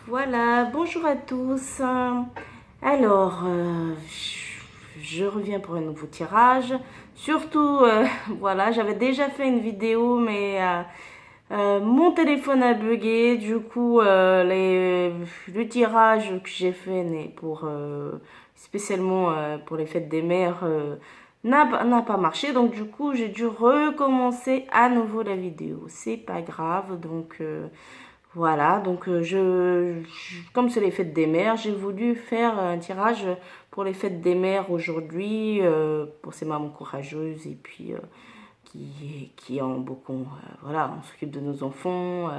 Voilà, bonjour à tous. Alors, je reviens pour un nouveau tirage. Surtout, voilà, j'avais déjà fait une vidéo, mais mon téléphone a bugué. Du coup, le tirage que j'ai fait n'est pour spécialement pour les fêtes des mères n'a pas marché. Donc, du coup, j'ai dû recommencer à nouveau la vidéo. C'est pas grave. Donc, voilà, donc comme c'est les fêtes des mères, j'ai voulu faire un tirage pour les fêtes des mères aujourd'hui, pour ces mamans courageuses et puis qui ont beaucoup, voilà, on s'occupe de nos enfants,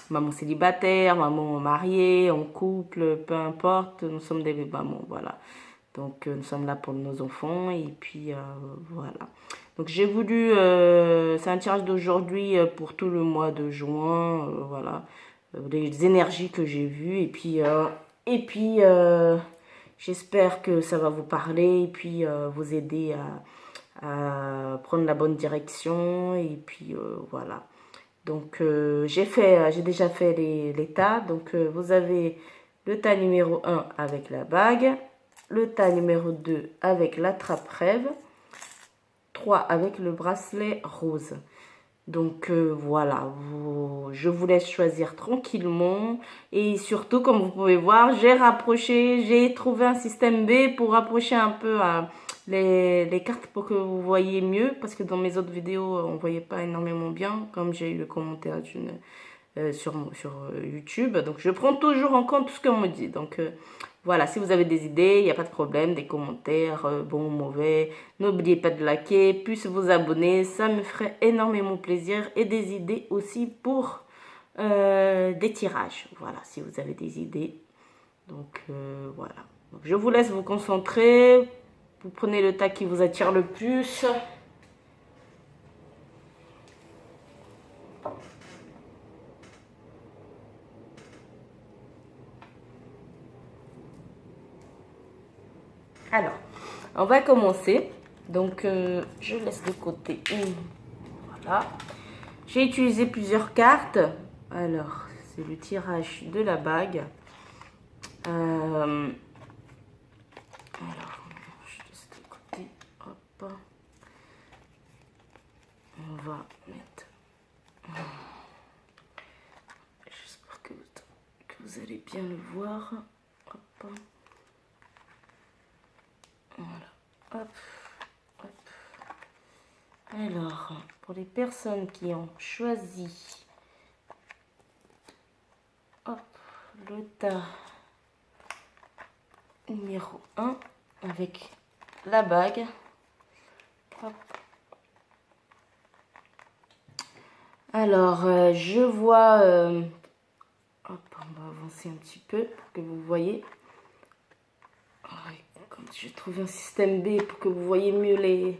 maman célibataire, maman mariée, en couple, peu importe, nous sommes des mamans, voilà. Donc nous sommes là pour nos enfants et puis voilà. Donc j'ai voulu, c'est un tirage d'aujourd'hui pour tout le mois de juin, voilà, les énergies que j'ai vues et puis j'espère que ça va vous parler et puis vous aider à prendre la bonne direction et puis voilà. Donc j'ai déjà fait les tas. Donc vous avez le tas numéro 1 avec la bague, le tas numéro 2 avec la trappe-rêve, 3 avec le bracelet rose. Donc voilà, je vous laisse choisir tranquillement. Et surtout, comme vous pouvez voir, j'ai trouvé un système B pour rapprocher un peu les cartes pour que vous voyez mieux. Parce que dans mes autres vidéos, on ne voyait pas énormément bien, comme j'ai eu le commentaire sur YouTube. Donc je prends toujours en compte tout ce qu'on me dit. Donc voilà, si vous avez des idées, il n'y a pas de problème, des commentaires, bons, mauvais. N'oubliez pas de liker, puis vous abonner, ça me ferait énormément plaisir. Et des idées aussi pour des tirages. Voilà, si vous avez des idées. Donc voilà. Donc, je vous laisse vous concentrer. Vous prenez le tas qui vous attire le plus. Alors, on va commencer. Donc, je laisse de côté une. Voilà. J'ai utilisé plusieurs cartes. Alors, c'est le tirage de la bague. Alors, je laisse de côté. Hop. On va mettre. J'espère que vous allez bien le voir. Hop. Voilà. Hop. Hop. Alors, pour les personnes qui ont choisi hop, le tas numéro 1 avec la bague. Hop. Alors, je vois... hop, on va avancer un petit peu pour que vous voyez. Comme j'ai trouvé un système B pour que vous voyez mieux les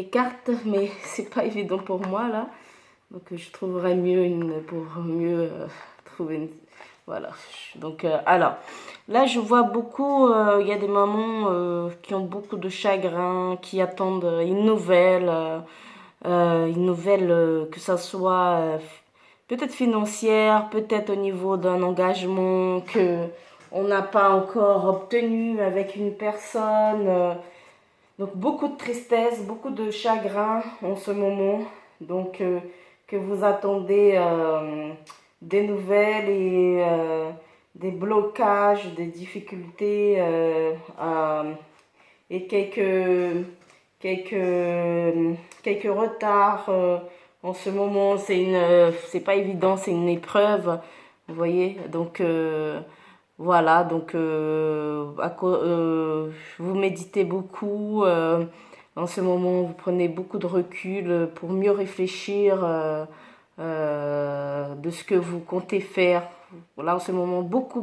cartes, mais c'est pas évident pour moi là. Donc je trouverai mieux pour mieux trouver une... Voilà. Donc alors, là je vois beaucoup, il y a des mamans qui ont beaucoup de chagrin, qui attendent une nouvelle, que ça soit peut-être financière, peut-être au niveau d'un engagement que on n'a pas encore obtenu avec une personne. Donc beaucoup de tristesse, beaucoup de chagrin en ce moment. Donc que vous attendez des nouvelles et des blocages, des difficultés et quelques retards en ce moment. C'est pas évident, c'est une épreuve, vous voyez. Donc voilà, donc vous méditez beaucoup. En ce moment, vous prenez beaucoup de recul pour mieux réfléchir de ce que vous comptez faire. Voilà, en ce moment, beaucoup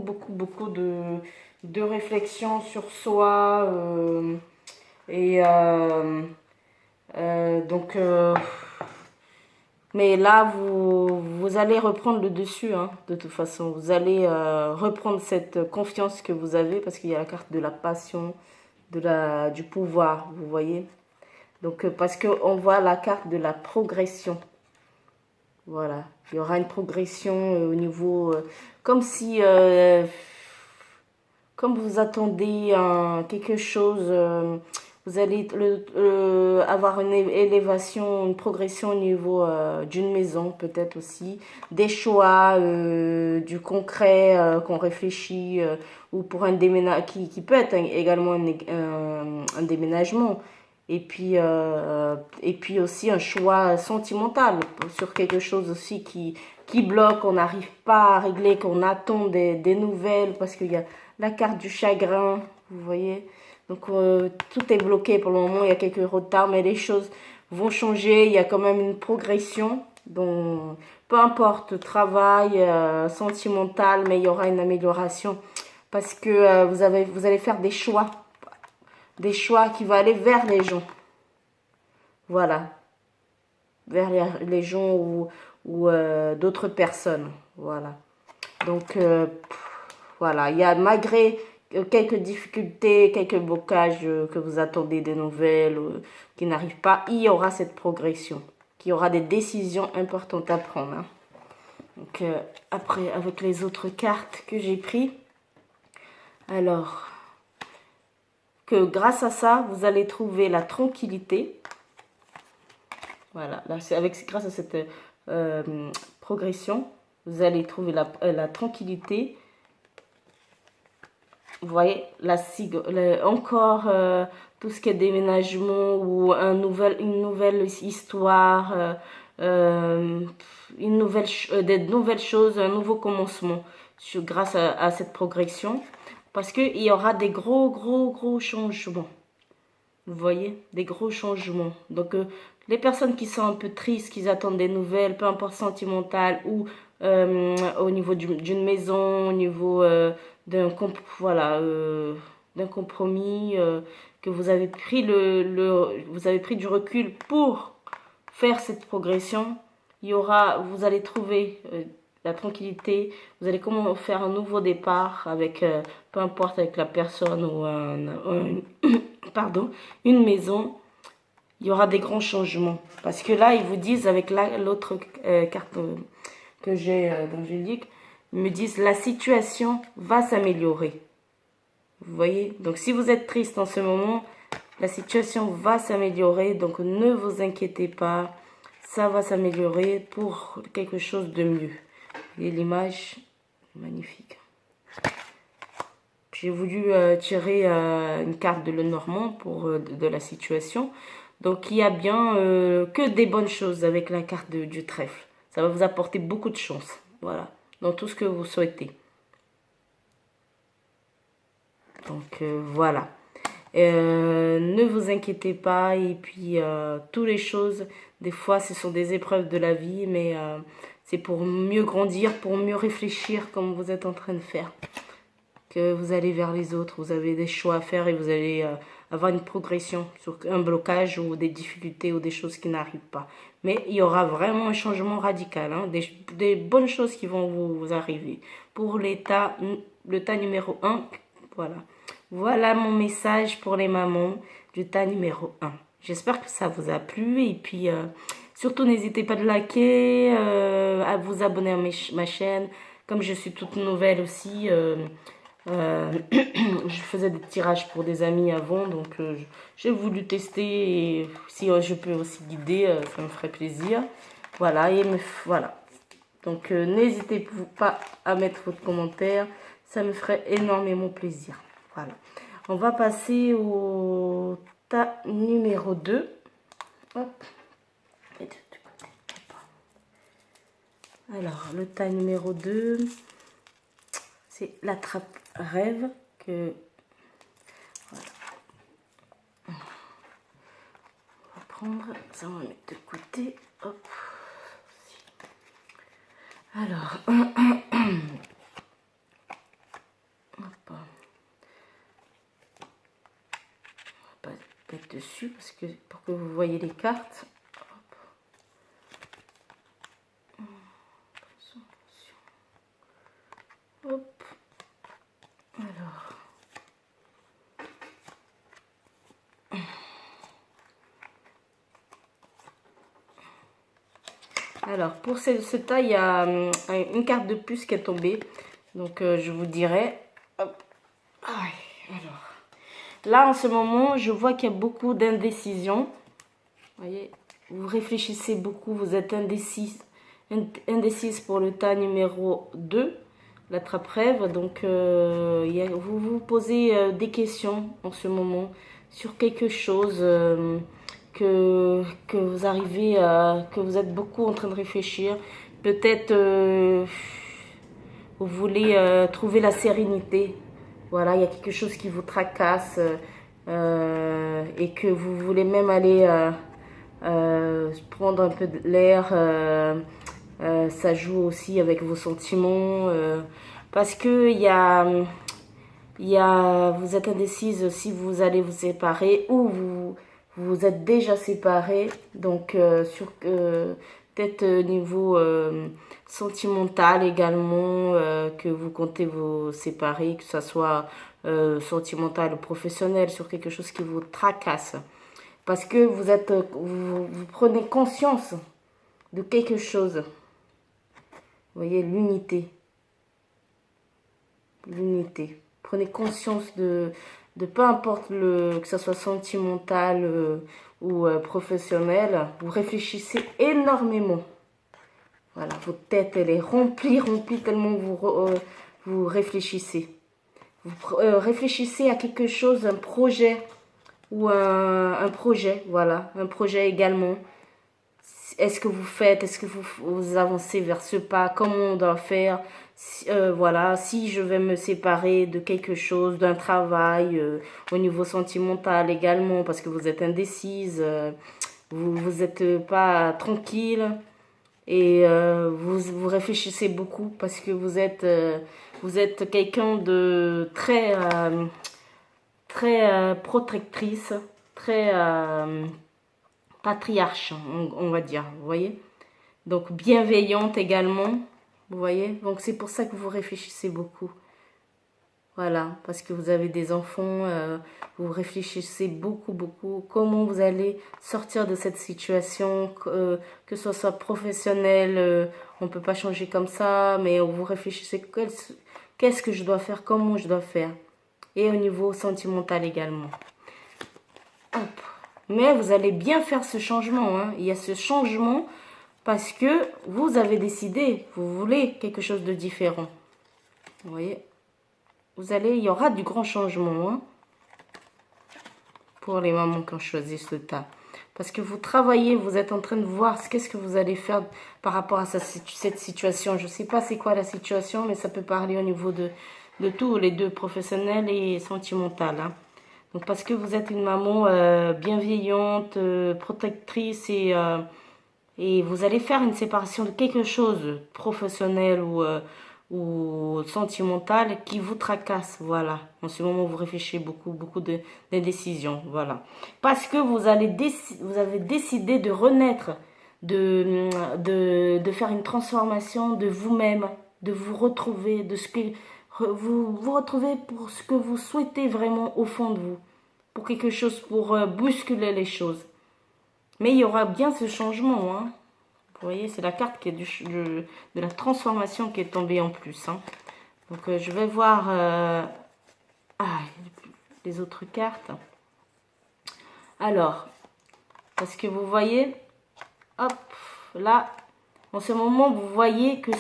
de réflexion sur soi. Et donc, mais là, vous allez reprendre le dessus, hein, de toute façon. Vous allez reprendre cette confiance que vous avez parce qu'il y a la carte de la passion, du pouvoir, vous voyez. Donc, parce qu'on voit la carte de la progression. Voilà. Il y aura une progression au niveau comme si, comme vous attendez quelque chose, vous allez avoir une élévation, une progression au niveau d'une maison, peut-être aussi, des choix, du concret qu'on réfléchit, ou pour un déménagement, qui peut être également un déménagement. Et puis aussi un choix sentimental sur quelque chose aussi qui bloque, on n'arrive pas à régler, qu'on attend des nouvelles parce qu'il y a la carte du chagrin, vous voyez. Donc tout est bloqué pour le moment, il y a quelques retards, mais les choses vont changer, il y a quand même une progression. Donc peu importe, travail, sentimental, mais il y aura une amélioration parce que vous allez faire des choix qui vont aller vers les gens. Voilà, vers les gens ou d'autres personnes. Voilà. Donc, voilà, il y a malgré quelques difficultés, quelques blocages que vous attendez des nouvelles qui n'arrivent pas, il y aura cette progression, qu'il y aura des décisions importantes à prendre. Hein. Donc, après, avec les autres cartes que j'ai prises, alors, que grâce à ça, vous allez trouver la tranquillité. Voilà, là, c'est grâce à cette progression, vous allez trouver la tranquillité. Vous voyez, encore tout ce qui est déménagement ou une nouvelle histoire, des nouvelles choses, un nouveau commencement grâce à cette progression. Parce qu'il y aura des gros changements. Vous voyez, des gros changements. Donc, les personnes qui sont un peu tristes, qui attendent des nouvelles, peu importe sentimentales ou au niveau d'une maison, au niveau voilà, d'un compromis, que vous avez pris vous avez pris du recul pour faire cette progression, vous allez trouver la tranquillité, vous allez comment faire un nouveau départ avec, peu importe avec la personne ou pardon, une maison, il y aura des grands changements. Parce que là, ils vous disent, avec l'autre carte que j'ai d'Angélique, ils me disent, la situation va s'améliorer. Vous voyez? Donc, si vous êtes triste en ce moment, la situation va s'améliorer. Donc, ne vous inquiétez pas. Ça va s'améliorer pour quelque chose de mieux. Et l'image, magnifique. J'ai voulu tirer une carte de Lenormand pour de la situation. Donc, il y a bien que des bonnes choses avec la carte du trèfle. Ça va vous apporter beaucoup de chance. Voilà. Dans tout ce que vous souhaitez. Donc, voilà. Ne vous inquiétez pas. Et puis, toutes les choses, des fois, ce sont des épreuves de la vie. Mais c'est pour mieux grandir, pour mieux réfléchir comme vous êtes en train de faire. Que vous allez vers les autres, vous avez des choix à faire et vous allez avoir une progression sur un blocage ou des difficultés ou des choses qui n'arrivent pas. Mais il y aura vraiment un changement radical, hein, des bonnes choses qui vont vous arriver. Pour le tas numéro 1, voilà. Voilà mon message pour les mamans du tas numéro 1. J'espère que ça vous a plu et puis surtout n'hésitez pas de liker, à vous abonner à ma chaîne. Comme je suis toute nouvelle aussi, je faisais des tirages pour des amis avant, donc j'ai voulu tester et si je peux aussi guider, ça me ferait plaisir. Voilà, voilà. Donc n'hésitez pas à mettre votre commentaire, ça me ferait énormément plaisir. Voilà. On va passer au tas numéro 2. Hop. Alors, le tas numéro 2, c'est la trappe rêve que voilà. On va prendre ça, on va mettre de côté. Hop. Alors, hop. On va pas mettre dessus parce que pour que vous voyez les cartes. Hop. Alors, pour ce tas, il y a une carte de plus qui est tombée. Donc, je vous dirai. Hop. Aïe, alors. Là, en ce moment, je vois qu'il y a beaucoup d'indécision. Vous voyez, vous réfléchissez beaucoup, vous êtes indécise pour le tas numéro 2, la trappe-rêve. Donc, vous vous posez des questions en ce moment sur quelque chose que vous arrivez que vous êtes beaucoup en train de réfléchir. Peut-être vous voulez trouver la sérénité. Voilà, il y a quelque chose qui vous tracasse et que vous voulez même aller prendre un peu de l'air. Ça joue aussi avec vos sentiments parce que vous êtes indécise si vous allez vous séparer ou vous êtes déjà séparés. Donc, peut-être niveau sentimental également, que vous comptez vous séparer, que ce soit sentimental ou professionnel, sur quelque chose qui vous tracasse. Parce que vous prenez conscience de quelque chose. Vous voyez, l'unité. L'unité. Prenez conscience de peu importe que ce soit sentimental ou professionnel. Vous réfléchissez énormément. Voilà, votre tête, elle est remplie tellement vous réfléchissez. Vous réfléchissez à quelque chose, un projet ou un projet, voilà, un projet également. Est-ce que vous faites, est-ce que vous avancez vers ce pas, comment on doit faire, voilà, si je vais me séparer de quelque chose, d'un travail, au niveau sentimental également, parce que vous êtes indécise, vous êtes pas tranquille et vous réfléchissez beaucoup parce que vous êtes quelqu'un de très protectrice, très patriarche, on va dire, vous voyez. Donc bienveillante également, vous voyez. Donc c'est pour ça que vous réfléchissez beaucoup. Voilà, parce que vous avez des enfants, vous réfléchissez beaucoup, comment vous allez sortir de cette situation, que ce soit professionnel, on ne peut pas changer comme ça, mais vous réfléchissez qu'est-ce que je dois faire, comment je dois faire. Et au niveau sentimental également. Hop. Mais vous allez bien faire ce changement, hein. Il y a ce changement parce que vous avez décidé, vous voulez quelque chose de différent. Vous voyez, il y aura du grand changement hein, pour les mamans qui ont choisi ce tas. Parce que vous travaillez, vous êtes en train de voir qu'est-ce que vous allez faire par rapport à cette situation. Je ne sais pas c'est quoi la situation, mais ça peut parler au niveau de tous les deux, professionnels et sentimental. Hein. Donc parce que vous êtes une maman bienveillante, protectrice et vous allez faire une séparation de quelque chose professionnel ou sentimental qui vous tracasse, voilà. En ce moment, vous réfléchissez beaucoup d'indécision, voilà. Parce que vous avez décidé de renaître, de faire une transformation de vous-même, de vous retrouver, de ce que vous retrouvez pour ce que vous souhaitez vraiment au fond de vous, pour quelque chose, pour bousculer les choses. Mais il y aura bien ce changement, hein. Vous voyez, c'est la carte qui est de la transformation qui est tombée en plus. Hein. Donc, je vais voir les autres cartes. Alors, parce que vous voyez, hop, là, en ce moment, vous voyez que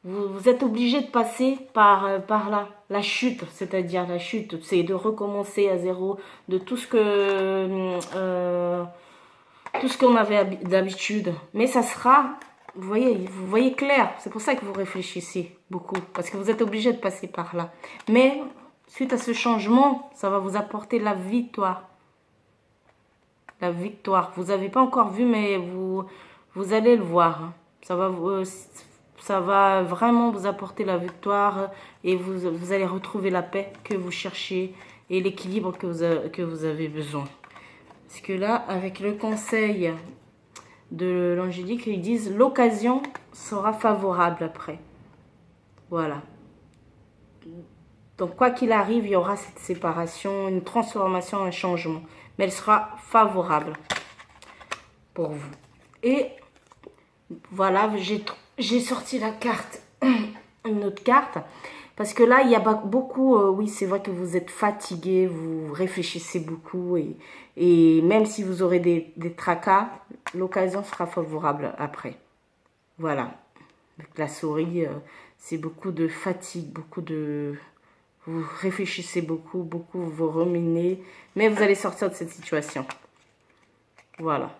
vous êtes obligé de passer par là. La chute, c'est-à-dire la chute, c'est de recommencer à zéro, de tout ce qu'on avait d'habitude. Mais ça sera, vous voyez clair. C'est pour ça que vous réfléchissez beaucoup. Parce que vous êtes obligé de passer par là. Mais, suite à ce changement, ça va vous apporter la victoire. La victoire. Vous n'avez pas encore vu, mais vous allez le voir. Hein. Ça va vraiment vous apporter la victoire. Et vous allez retrouver la paix que vous cherchez. Et l'équilibre que vous avez besoin. Parce que là, avec le conseil de l'angélique, ils disent l'occasion sera favorable après. Voilà. Donc, quoi qu'il arrive, il y aura cette séparation, une transformation, un changement. Mais elle sera favorable pour vous. Et voilà, j'ai sorti la carte une autre carte. Parce que là, il y a beaucoup, oui, c'est vrai que vous êtes fatigué, vous réfléchissez beaucoup et même si vous aurez des tracas, l'occasion sera favorable après. Voilà. Avec la souris, c'est beaucoup de fatigue, beaucoup de... Vous réfléchissez beaucoup, beaucoup vous ruminez, mais vous allez sortir de cette situation. Voilà.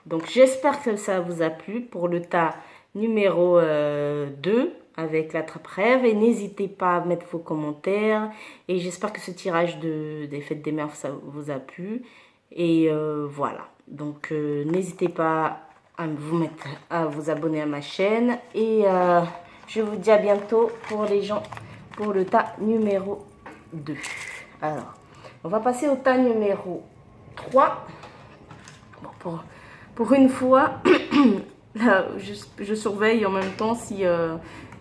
Donc, j'espère que ça vous a plu pour le tas numéro 2 avec l'attrape-rêve. Et n'hésitez pas à mettre vos commentaires. Et j'espère que ce tirage des Fêtes des Mères ça vous a plu. Et voilà. Donc, n'hésitez pas à vous abonner à ma chaîne. Et je vous dis à bientôt pour les gens, pour le tas numéro 2. Alors, on va passer au tas numéro 3. Bon, pour une fois, là, je surveille en même temps si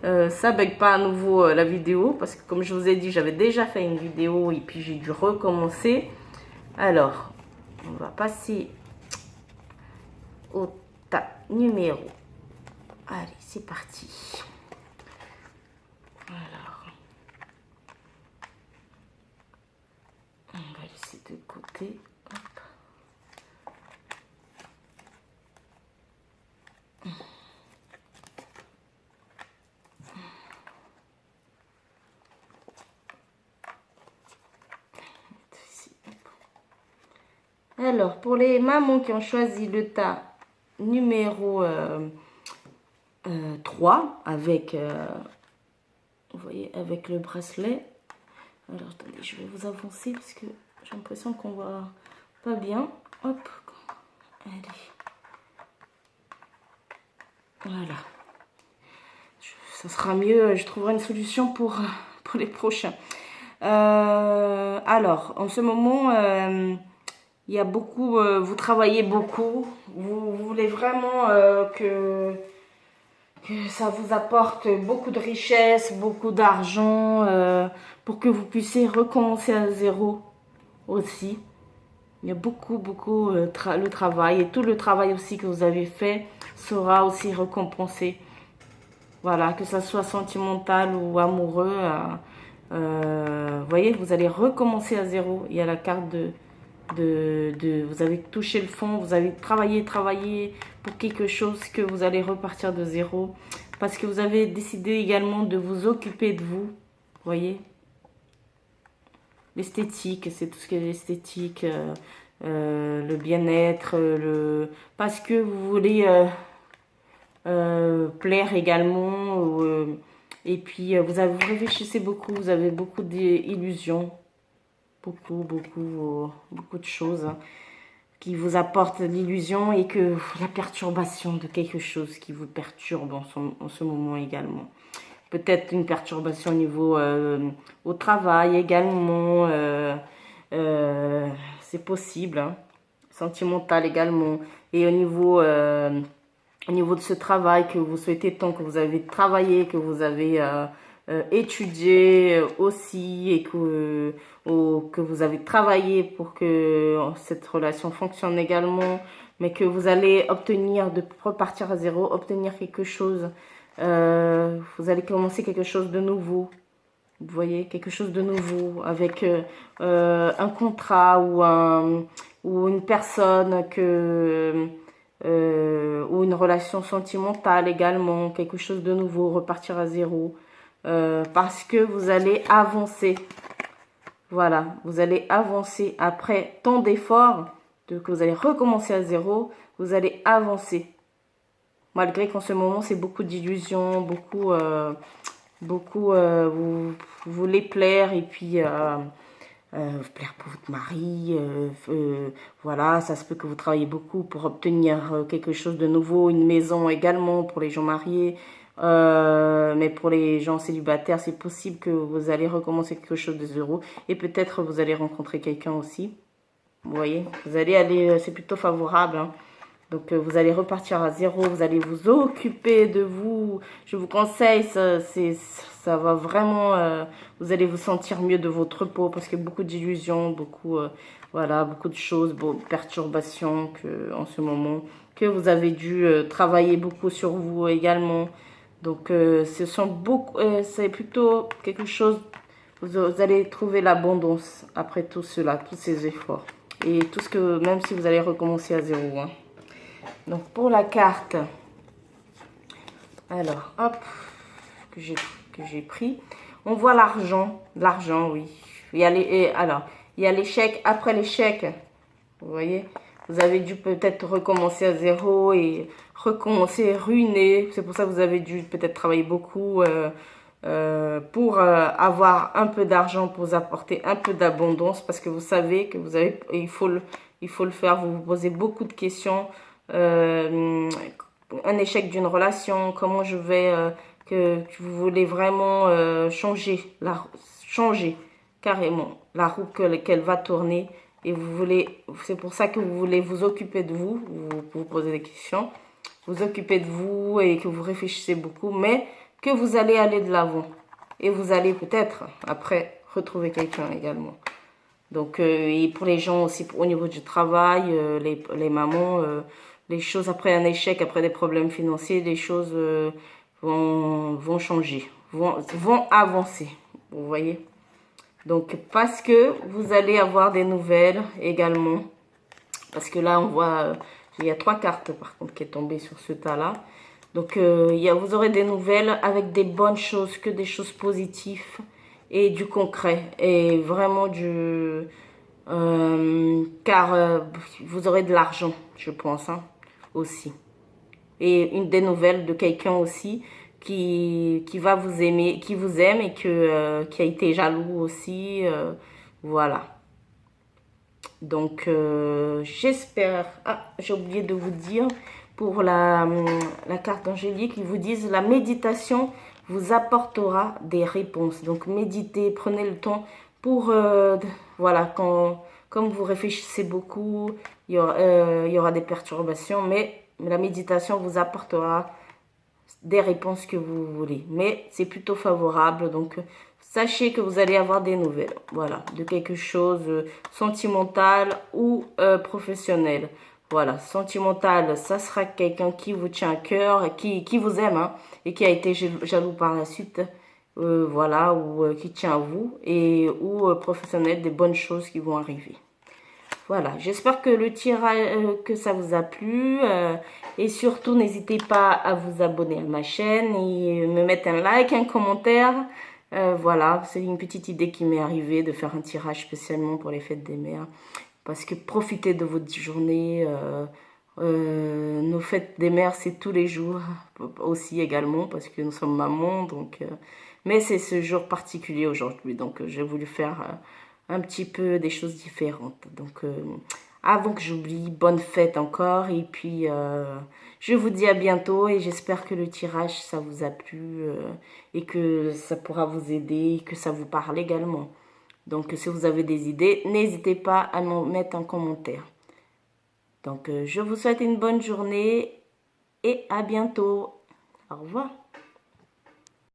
ça bug pas à nouveau la vidéo. Parce que comme je vous ai dit, j'avais déjà fait une vidéo et puis j'ai dû recommencer. Alors, on va passer au tas numéro. Allez, c'est parti. Alors, on va laisser de côté. Hop. Alors, pour les mamans qui ont choisi le tas numéro 3 avec, vous voyez, avec le bracelet. Alors, attendez, je vais vous avancer parce que j'ai l'impression qu'on voit pas bien. Hop, allez. Voilà. Ça sera mieux, je trouverai une solution pour les prochains. Alors, en ce moment, il y a beaucoup, vous travaillez beaucoup. Vous voulez vraiment que ça vous apporte beaucoup de richesse, beaucoup d'argent, pour que vous puissiez recommencer à zéro aussi. Il y a beaucoup, le travail et tout le travail aussi que vous avez fait sera aussi récompensé. Voilà, que ça soit sentimental ou amoureux. Vous voyez, vous allez recommencer à zéro. Il y a la carte vous avez touché le fond, vous avez travaillé pour quelque chose que vous allez repartir de zéro. Parce que vous avez décidé également de vous occuper de vous. Vous voyez, l'esthétique, c'est tout ce qui est l'esthétique, le bien-être, parce que vous voulez plaire également. Et puis, vous réfléchissez beaucoup, vous avez beaucoup d'illusions. Beaucoup de choses qui vous apportent l'illusion et que la perturbation de quelque chose qui vous perturbe en ce moment également. Peut-être une perturbation au niveau au travail également, c'est possible, hein. Sentimental également. Et au niveau de ce travail que vous souhaitez tant, que vous avez travaillé, que vous avez étudié aussi et que vous avez travaillé pour que cette relation fonctionne également, mais que vous allez obtenir, de repartir à zéro, obtenir quelque chose. Vous allez commencer quelque chose de nouveau. Vous voyez, quelque chose de nouveau avec un contrat ou une personne ou une relation sentimentale également, quelque chose de nouveau, repartir à zéro. Parce que vous allez avancer. Voilà, vous allez avancer après tant d'efforts, que vous allez recommencer à zéro, vous allez avancer. Malgré qu'en ce moment, c'est beaucoup d'illusions, vous voulez plaire et puis plaire pour votre mari. Voilà, ça se peut que vous travaillez beaucoup pour obtenir quelque chose de nouveau, une maison également pour les gens mariés. Mais pour les gens célibataires, c'est possible que vous allez recommencer quelque chose de zéro. Et peut-être vous allez rencontrer quelqu'un aussi. Vous voyez, vous allez aller, c'est plutôt favorable, hein. Donc vous allez repartir à zéro, vous allez vous occuper de vous. Je vous conseille, ça va vraiment, vous allez vous sentir mieux de votre peau parce que beaucoup d'illusions, voilà, beaucoup de choses, perturbations en ce moment, que vous avez dû travailler beaucoup sur vous également. Donc, ce sont beaucoup, c'est plutôt quelque chose, vous allez trouver l'abondance après tout cela, tous ces efforts. Et tout ce que, même si vous allez recommencer à zéro. Hein. Donc, pour la carte, alors, hop, que j'ai pris. On voit l'argent, oui. Il y a alors, il y a l'échec, après l'échec, vous voyez, vous avez dû peut-être recommencer à zéro et recommencer ruiné. C'est pour ça que vous avez dû peut-être travailler beaucoup pour avoir un peu d'argent, pour vous apporter un peu d'abondance, parce que vous savez que vous avez, il faut le faire. Vous vous posez beaucoup de questions. Un échec d'une relation, comment je vais, que vous voulez vraiment changer carrément la roue qu'elle va tourner. Et vous voulez, c'est pour ça que vous voulez vous occuper de vous, vous posez des questions, vous occuper de vous et que vous réfléchissez beaucoup, mais que vous allez aller de l'avant. Et vous allez peut-être, après, retrouver quelqu'un également. Donc, et pour les gens aussi, au niveau du travail, les mamans, les choses après un échec, après des problèmes financiers, les choses vont changer, vont avancer, vous voyez. Donc, parce que vous allez avoir des nouvelles également. Parce que là, on voit, il y a 3 cartes par contre qui est tombée sur ce tas-là. Donc, vous aurez des nouvelles avec des bonnes choses, que des choses positives et du concret. Et vraiment car vous aurez de l'argent, je pense, hein, aussi. Et des nouvelles de quelqu'un aussi qui va vous aimer, qui vous aime et qui a été jaloux aussi. Voilà. Donc, j'espère... Ah, j'ai oublié de vous dire, pour la carte angélique, ils vous disent la méditation vous apportera des réponses. Donc, méditez, prenez le temps pour... voilà, comme vous réfléchissez beaucoup, il y aura des perturbations, mais la méditation vous apportera des réponses que vous voulez. Mais c'est plutôt favorable, donc sachez que vous allez avoir des nouvelles, voilà, de quelque chose sentimental ou professionnel. Voilà, sentimental, ça sera quelqu'un qui vous tient à cœur, qui vous aime, hein, et qui a été jaloux par la suite, voilà, ou qui tient à vous, et ou professionnel, des bonnes choses qui vont arriver. Voilà, j'espère que le tirage, que ça vous a plu. Et surtout, n'hésitez pas à vous abonner à ma chaîne et me mettre un like, un commentaire. Voilà, c'est une petite idée qui m'est arrivée de faire un tirage spécialement pour les fêtes des mères. Parce que profitez de votre journée. Nos fêtes des mères, c'est tous les jours aussi également parce que nous sommes mamans. Donc, mais c'est ce jour particulier aujourd'hui. Donc, j'ai voulu faire... un petit peu des choses différentes. Donc, avant que j'oublie, bonne fête encore. Et puis, je vous dis à bientôt. Et j'espère que le tirage, ça vous a plu. Et que ça pourra vous aider. Et que ça vous parle également. Donc, si vous avez des idées, n'hésitez pas à m'en mettre en commentaire. Donc, je vous souhaite une bonne journée. Et à bientôt. Au revoir.